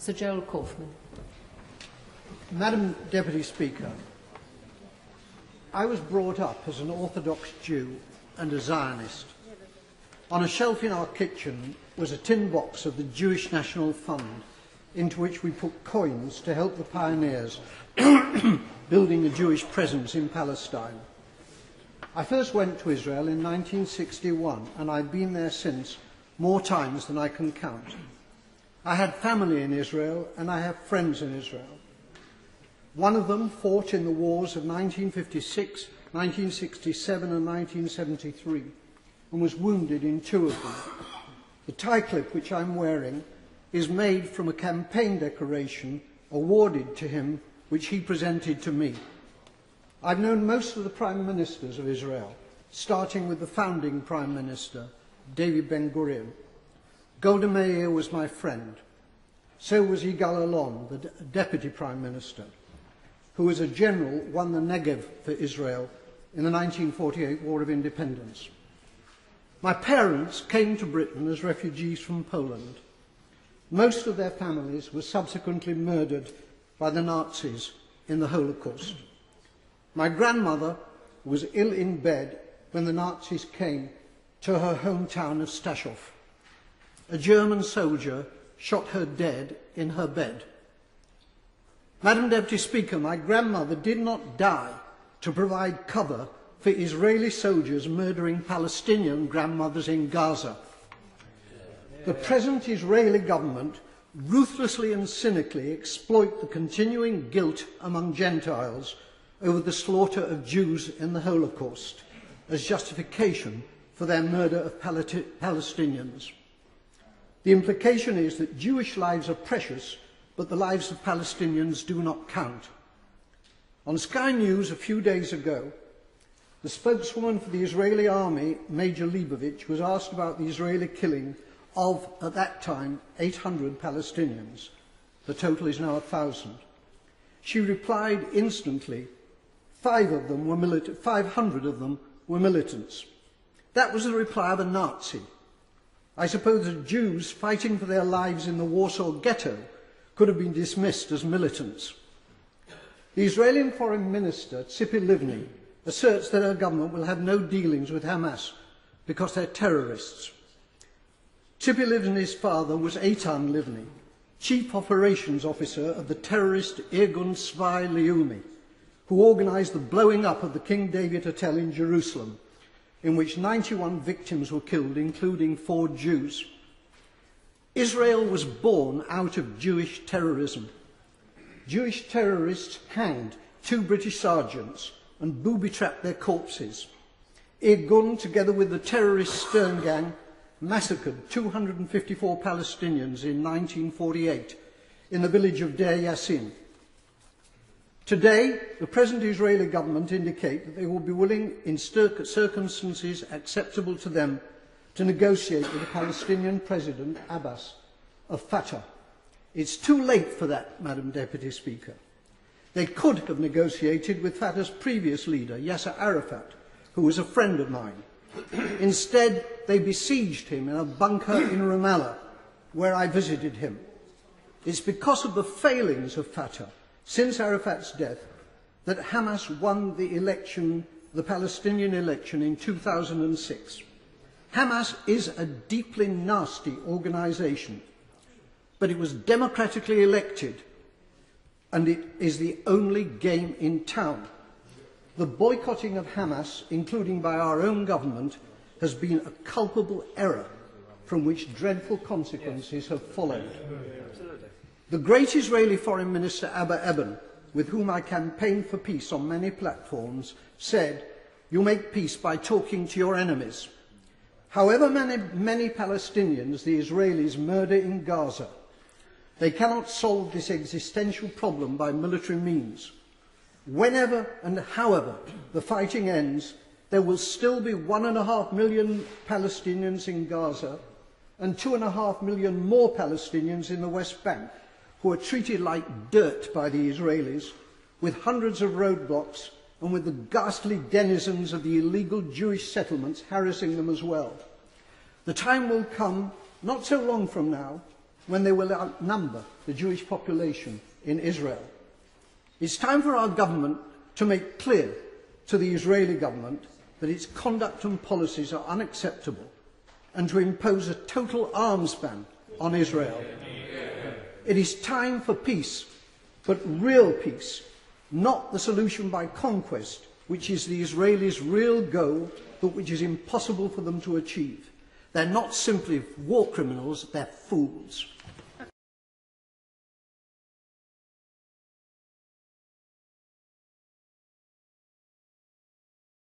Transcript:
Sir Gerald Kaufman. Madam Deputy Speaker, I was brought up as an Orthodox Jew and a Zionist. On a shelf in our kitchen was a tin box of the Jewish National Fund, into which we put coins to help the pioneers building a Jewish presence in Palestine. I first went to Israel in 1961, and I've been there since more times than I can count. I had family in Israel, and I have friends in Israel. One of them fought in the wars of 1956, 1967 and 1973 and was wounded in two of them. The tie clip which I'm wearing is made from a campaign decoration awarded to him which he presented to me. I've known most of the prime ministers of Israel, starting with the founding prime minister, David Ben-Gurion. Golda Meir was my friend. So was Yigal Allon, the deputy prime minister, who as a general won the Negev for Israel in the 1948 War of Independence. My parents came to Britain as refugees from Poland. Most of their families were subsequently murdered by the Nazis in the Holocaust. My grandmother was ill in bed when the Nazis came to her hometown of Stachov. A German soldier shot her dead in her bed. Madam Deputy Speaker, my grandmother did not die to provide cover for Israeli soldiers murdering Palestinian grandmothers in Gaza. The present Israeli government ruthlessly and cynically exploit the continuing guilt among Gentiles over the slaughter of Jews in the Holocaust as justification for their murder of Palestinians. The implication is that Jewish lives are precious, but the lives of Palestinians do not count. On Sky News a few days ago, the spokeswoman for the Israeli army, Major Leibovich, was asked about the Israeli killing of, at that time, 800 Palestinians. The total is now 1,000. She replied instantly, 500 of them were militants. That was the reply of a Nazi. I suppose that Jews fighting for their lives in the Warsaw Ghetto could have been dismissed as militants. The Israeli Foreign Minister, Tzipi Livni, asserts that her government will have no dealings with Hamas because they're terrorists. Tzipi Livni's father was Eitan Livni, Chief Operations Officer of the terrorist Irgun Tzvai Leumi, who organised the blowing up of the King David Hotel in Jerusalem, in which 91 victims were killed, including 4 Jews. Israel was born out of Jewish terrorism. Jewish terrorists hanged 2 British sergeants and booby-trapped their corpses. Irgun, together with the terrorist Stern Gang, massacred 254 Palestinians in 1948 in the village of Deir Yassin. Today, the present Israeli government indicate that they will be willing, in circumstances acceptable to them, to negotiate with the Palestinian President, Abbas, of Fatah. It's too late for that, Madam Deputy Speaker. They could have negotiated with Fatah's previous leader, Yasser Arafat, who was a friend of mine. Instead, they besieged him in a bunker in Ramallah, where I visited him. It's because of the failings of Fatah since Arafat's death that Hamas won the election, the Palestinian election in 2006. Hamas is a deeply nasty organisation, but it was democratically elected, and it is the only game in town. The boycotting of Hamas, including by our own government, has been a culpable error from which dreadful consequences have followed. The great Israeli Foreign Minister Abba Eban, with whom I campaigned for peace on many platforms, said, "You make peace by talking to your enemies." However many Palestinians the Israelis murder in Gaza, they cannot solve this existential problem by military means. Whenever and however the fighting ends, there will still be 1.5 million Palestinians in Gaza and 2.5 million more Palestinians in the West Bank, who are treated like dirt by the Israelis, with hundreds of roadblocks and with the ghastly denizens of the illegal Jewish settlements harassing them as well. The time will come, not so long from now, when they will outnumber the Jewish population in Israel. It's time for our government to make clear to the Israeli government that its conduct and policies are unacceptable and to impose a total arms ban on Israel. It is time for peace, but real peace, not the solution by conquest, which is the Israelis' real goal, but which is impossible for them to achieve. They're not simply war criminals, they're fools.